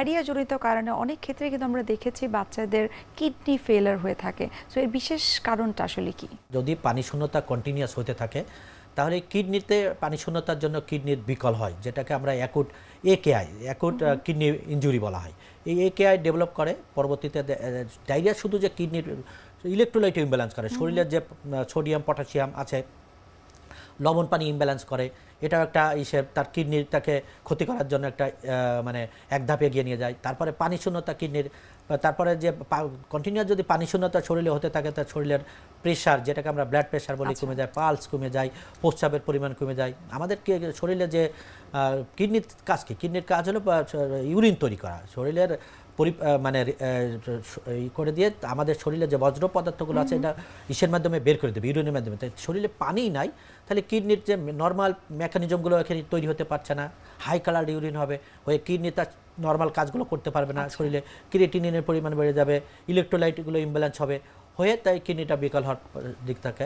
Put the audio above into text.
Diarrhoea জনিত কারণে অনেক ক্ষেত্রে কিন্তু আমরা দেখেছি বাচ্চাদের কিডনি ফেলার হয়ে থাকে। সো এর বিশেষ কারণটা আসলে কি? যদি পানি শূন্যতা কন্টিনিউয়াস হতে থাকে তাহলে কিডনিতে পানি শূন্যতার জন্য কিডনির বিকল হয়, যেটাকে আমরা অ্যাকুট একেআই অ্যাকুট কিডনি ইনজুরি বলা হয়। এই একেআই ডেভেলপ করে পরবর্তীতে ডায়রিয়া শুধু যে কিডনির ইলেকট্রোলাইট ইমব্যালেন্স করে, শরীরের যে সোডিয়াম পটাশিয়াম আছে, লবণ পানি ইমব্যালেন্স করে, এটাও একটা হিসেব তার কিডনিটাকে ক্ষতি করার জন্য একটা মানে এক ধাপ এগিয়ে নিয়ে যায়। তারপরে পানি শূন্যতা কিডনির, তারপরে যে কন্টিনিউয়াস যদি পানি শূন্যতা শরীরে হতে থাকে তার শরীরের প্রেশার, যেটাকে আমরা ব্লাড প্রেশার বলি, কমে যায়, পালস কমে যায়, প্রস্রাবের পরিমাণ কমে যায়। আমাদের শরীরে যে কিডনির কাজ কি? কিডনির কাজ হলো ইউরিন তৈরি করা, শরীরের মানে করে দিয়ে আমাদের শরীরে যে বজ্র পদার্থগুলো আছে এটা ইসের মাধ্যমে বের করে দেবে, ইউরিনের মাধ্যমে। তাই শরীরে পানি নাই, তাহলে কিডনির যে নর্মাল মেকানিজমগুলো এখানে তৈরি হতে পারছে না, হাই কালার ইউরিন হবে, হয়ে কিডনি তার নর্মাল কাজগুলো করতে পারবে না, শরীরে ক্রিয়েটিনিনের পরিমাণ বেড়ে যাবে, ইলেকট্রোলাইটগুলো ইমব্যালেন্স হবে, হয়ে তাই কিডনিটা বিকল হওয়ার দিক থাকে।